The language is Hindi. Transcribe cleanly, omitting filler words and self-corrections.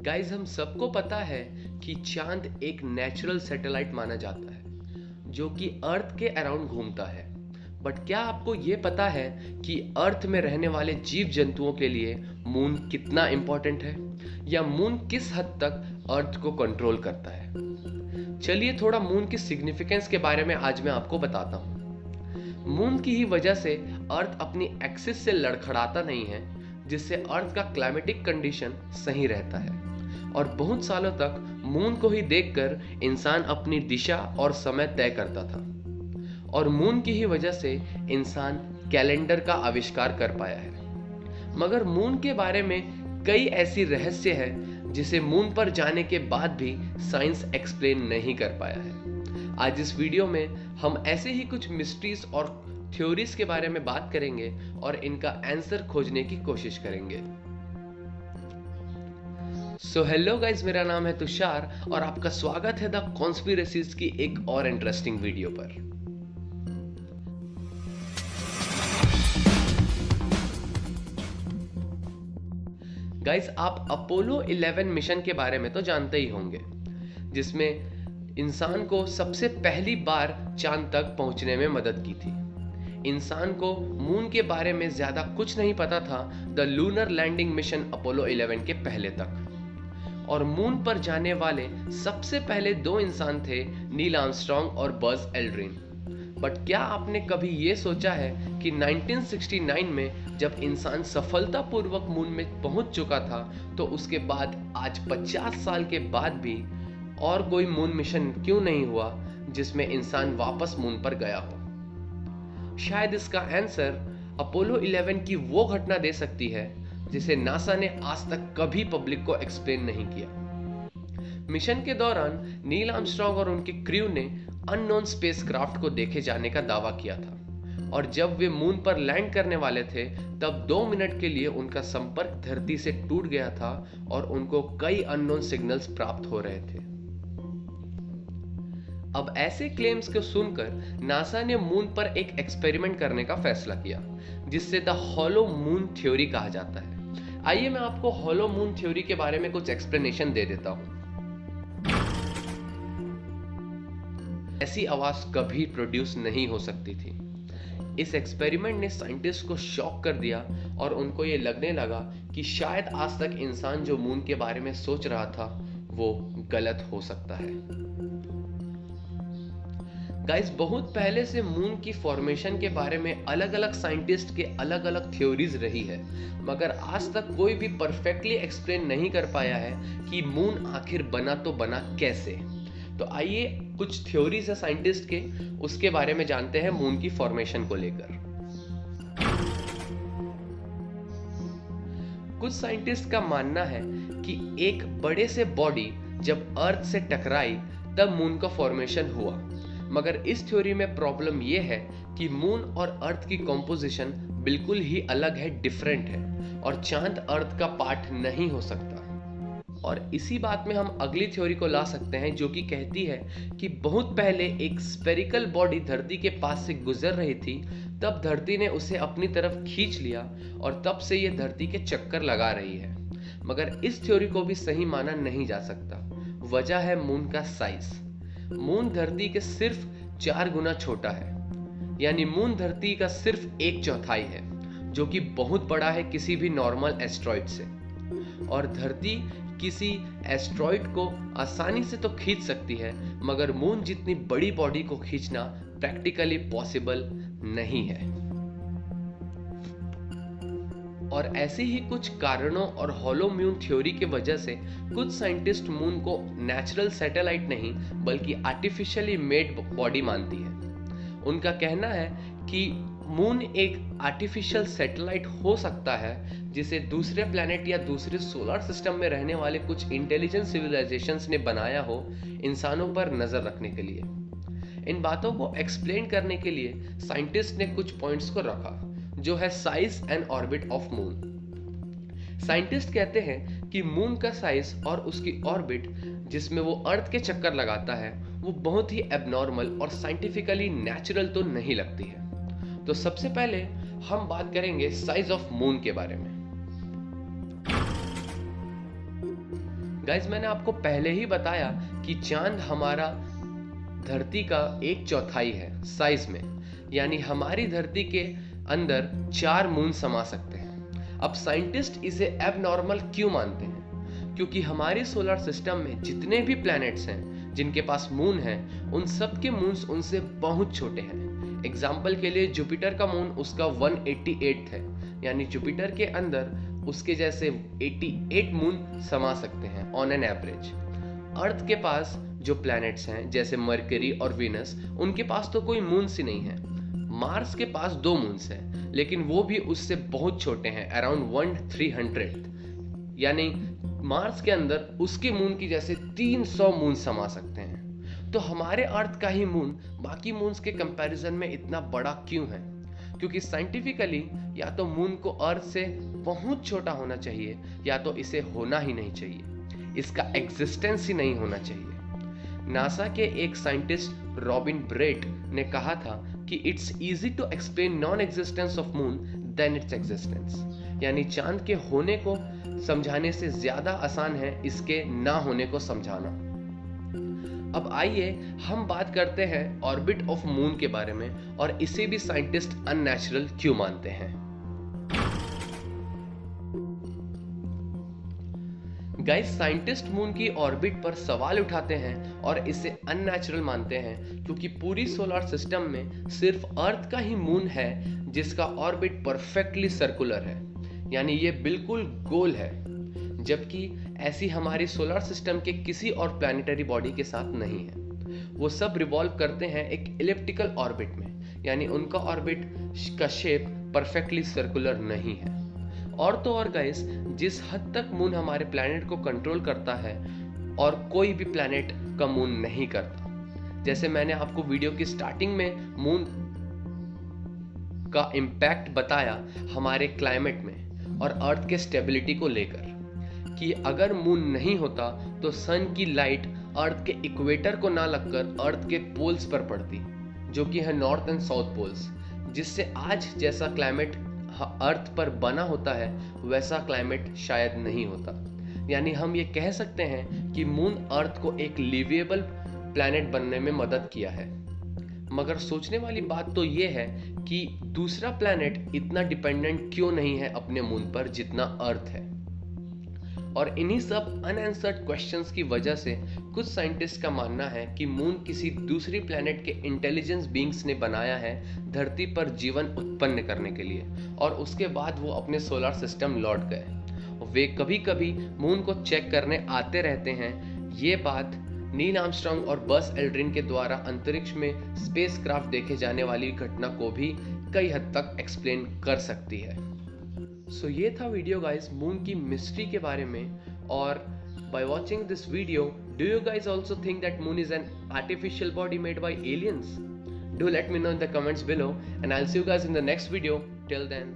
गाइस, हम सबको पता है कि चांद एक नेचुरल सैटेलाइट माना जाता है जो कि अर्थ के अराउंड घूमता है। बट क्या आपको ये पता है कि अर्थ में रहने वाले जीव जंतुओं के लिए मून कितना इम्पोर्टेंट है, या मून किस हद तक अर्थ को कंट्रोल करता है? चलिए थोड़ा मून की सिग्निफिकेंस के बारे में आज मैं आपको बताता हूँ। मून की ही वजह से अर्थ अपनी एक्सिस से लड़खड़ाता नहीं है, जिससे अर्थ का क्लाइमेटिक कंडीशन सही रहता है। और बहुत सालों तक मून को ही देखकर इंसान अपनी दिशा और समय तय करता था। और मून की ही वजह से इंसान कैलेंडर का आविष्कार कर पाया है। मगर मून के बारे में कई ऐसी रहस्य है जिसे मून पर जाने के बाद भी साइंस एक्सप्लेन नहीं कर पाया है। आज इस वीडियो में हम ऐसे ही कुछ मिस्ट्रीज और थ्योरीज के बारे में बात करेंगे और इनका आंसर खोजने की कोशिश करेंगे। सो हेलो गाइस, मेरा नाम है तुषार और आपका स्वागत है द कॉन्स्पिरेसीज की एक और इंटरेस्टिंग वीडियो पर। गाइस, आप अपोलो 11 मिशन के बारे में तो जानते ही होंगे, जिसमें इंसान को सबसे पहली बार चांद तक पहुंचने में मदद की थी। इंसान को मून के बारे में ज्यादा कुछ नहीं पता था the lunar landing mission Apollo 11 के पहले तक। और मून पर जाने वाले सबसे पहले दो इंसान थे नील आर्मस्ट्रॉन्ग और बज एल्ड्रिन। बट क्या आपने कभी ये सोचा है कि 1969 में जब इंसान सफलतापूर्वक मून में पहुंच चुका था, तो उसके बाद आज 50 साल के बाद भी और कोई मून मिशन क्यों नहीं हुआ जिसमें इंसान वापस मून पर गया हो? शायद इसका आंसर अपोलो 11 की वो घटना दे सकती है जिसे नासा ने आज तक कभी पब्लिक को एक्सप्लेन नहीं किया। मिशन के दौरान नील आर्मस्ट्रॉन्ग और उनके क्रू ने अननोन स्पेसक्राफ्ट को देखे जाने का दावा किया था, और जब वे मून पर लैंड करने वाले थे तब 2 मिनट के लिए उनका संपर्क धरती से टूट गया था और उनको कई अननोन सिग्नल्स प्राप्त हो रहे थे। अब ऐसे क्लेम्स को सुनकर नासा ने मून पर एक एक्सपेरिमेंट करने का फैसला किया, जिससे द हॉलो मून थ्योरी कहा जाता है। आइए मैं आपको हॉलो मून थ्योरी के बारे में कुछ एक्सप्लेनेशन दे देता हूं। ऐसी आवाज कभी प्रोड्यूस नहीं हो सकती थी। इस एक्सपेरिमेंट ने साइंटिस्ट को शॉक कर दिया और उनको ये लगने लगा कि शायद आज तक इंसान जो मून के बारे में सोच रहा था वो गलत हो सकता है। गाइस, बहुत पहले से मून की फॉर्मेशन के बारे में अलग अलग साइंटिस्ट के अलग अलग थ्योरीज रही है, मगर आज तक कोई भी परफेक्टली एक्सप्लेन नहीं कर पाया है कि मून आखिर बना तो बना कैसे। तो आइए कुछ थ्योरीज है साइंटिस्ट के, उसके बारे में जानते हैं मून की फॉर्मेशन को लेकर। कुछ साइंटिस्ट का मानना है कि एक बड़े से बॉडी जब अर्थ से टकराई तब मून का फॉर्मेशन हुआ, मगर इस थ्योरी में प्रॉब्लम यह है कि मून और अर्थ की कॉम्पोजिशन बिल्कुल ही अलग है, डिफरेंट है, और चांद अर्थ का पार्ट नहीं हो सकता। और इसी बात में हम अगली थ्योरी को ला सकते हैं, जो कि कहती है कि बहुत पहले एक स्फेरिकल बॉडी धरती के पास से गुजर रही थी, तब धरती ने उसे अपनी तरफ खींच लिया और तब से यह धरती के चक्कर लगा रही है। मगर इस थ्योरी को भी सही माना नहीं जा सकता। वजह है मून का साइज। मून धरती के सिर्फ 4 गुना छोटा है, यानी मून धरती का सिर्फ 1/4 है, जो कि बहुत बड़ा है किसी भी नॉर्मल एस्ट्रॉइड से। और धरती किसी एस्ट्रॉइड को आसानी से तो खींच सकती है, मगर मून जितनी बड़ी बॉडी को खींचना प्रैक्टिकली पॉसिबल नहीं है। और ऐसे ही कुछ कारणों और हॉलो मून थ्योरी की वजह से कुछ साइंटिस्ट मून को नेचुरल सैटेलाइट नहीं बल्कि आर्टिफिशियली मेड बॉडी मानती है। उनका कहना है कि मून एक आर्टिफिशियल सैटेलाइट हो सकता है जिसे दूसरे प्लैनेट या दूसरे सोलर सिस्टम में रहने वाले कुछ इंटेलिजेंट सिविलाइजेशंस ने बनाया हो, इंसानों पर नजर रखने के लिए। इन बातों को एक्सप्लेन करने के लिए साइंटिस्ट ने कुछ पॉइंट्स को रखा, जो है size and orbit of moon. Scientist कहते हैं कि मून का साइज और उसकी ऑर्बिट, जिसमें वो अर्थ के चक्कर लगाता है, वो बहुत ही एबनॉर्मल और साइंटिफिकली नेचुरल तो नहीं लगती है। तो सबसे पहले हम बात करेंगे साइज ऑफ मून के बारे में। गाइस मैंने आपको पहले ही बताया कि चांद हमारा धरती का 1/4 है साइज में, यानी हमारी धरती के अंदर 4 मून समा सकते हैं। अब साइंटिस्ट इसे एबनॉर्मल क्यों मानते हैं? क्योंकि हमारे सोलर सिस्टम में जितने भी प्लैनेट्स हैं जिनके पास मून है, उन सब के मून्स उनसे बहुत छोटे हैं। एग्जाम्पल के लिए जुपिटर का मून उसका 188 है, यानी जुपिटर के अंदर उसके जैसे 88 मून समा सकते हैं ऑन एन एवरेज। अर्थ के पास जो प्लैनेट्स हैं जैसे मरकरी और वीनस, उनके पास तो कोई मून्स ही नहीं है। मार्स के पास 2 मून्स हैं, लेकिन वो भी उससे बहुत छोटे हैं, अराउंड 1/300, यानी मार्स के अंदर उसके मून की जैसे 300 मून समा सकते हैं। तो हमारे अर्थ का ही मून बाकी मून्स के कंपैरिजन में इतना बड़ा क्यों है? क्योंकि साइंटिफिकली या तो मून को अर्थ से बहुत छोटा होना चाहिए, या तो इसे होना ही नहीं चाहिए, इसका एग्जिस्टेंस ही नहीं होना चाहिए। नासा के एक साइंटिस्ट रॉबिन ब्रेट ने कहा था कि it's easy to explain non existence of moon then its existence, यानी चांद के होने को समझाने से ज्यादा आसान है इसके ना होने को समझाना। अब आइए हम बात करते हैं ऑर्बिट ऑफ मून के बारे में, और इसे भी साइंटिस्ट अननेचुरल क्यों मानते हैं। गाइस साइंटिस्ट मून की ऑर्बिट पर सवाल उठाते हैं और इसे अननेचुरल मानते हैं क्योंकि पूरी सोलर सिस्टम में सिर्फ अर्थ का ही मून है जिसका ऑर्बिट परफेक्टली सर्कुलर है, यानी ये बिल्कुल गोल है, जबकि ऐसी हमारी सोलर सिस्टम के किसी और प्लैनेटरी बॉडी के साथ नहीं है। वो सब रिवॉल्व करते हैं एक इलिप्टिकल ऑर्बिट में, यानी उनका ऑर्बिट का शेप परफेक्टली सर्कुलर नहीं है। और तो और गाइस, जिस हद तक मून हमारे प्लैनेट को कंट्रोल करता है और कोई भी प्लैनेट का मून नहीं करता। जैसे मैंने आपको वीडियो की स्टार्टिंग में मून का इम्पैक्ट बताया हमारे क्लाइमेट में और अर्थ के स्टेबिलिटी को लेकर, कि अगर मून नहीं होता तो सन की लाइट अर्थ के इक्वेटर को ना लगकर अर्थ के पोल्स पर पड़ती, जो कि है नॉर्थ एंड साउथ पोल्स, जिससे आज जैसा क्लाइमेट अर्थ पर बना होता है वैसा क्लाइमेट शायद नहीं होता। यानी हम ये कह सकते हैं कि मून अर्थ को एक लिवेबल प्लैनेट बनने में मदद किया है। मगर सोचने वाली बात तो ये है कि दूसरा प्लैनेट इतना डिपेंडेंट क्यों नहीं है अपने मून पर जितना अर्थ है। और इन्हीं सब अनआंसर्ड क्वेश्चंस की वजह से कुछ साइंटिस्ट का मानना है कि मून किसी दूसरी प्लैनेट के इंटेलिजेंस बीइंग्स ने बनाया है धरती पर जीवन उत्पन्न करने के लिए, और उसके बाद वो अपने सोलर सिस्टम लौट गए। वे कभी कभी मून को चेक करने आते रहते हैं। ये बात नील आर्मस्ट्रांग और बस एल्ड्रिन के द्वारा अंतरिक्ष में स्पेसक्राफ्ट देखे जाने वाली घटना को भी कई हद तक एक्सप्लेन कर सकती है। सो ये था वीडियो गाइस मून की मिस्ट्री के बारे में। और by watching this video, do you guys also think that moon is an artificial body made by aliens? Do let me know in the comments below, and I'll see you guys in the next video. Till then,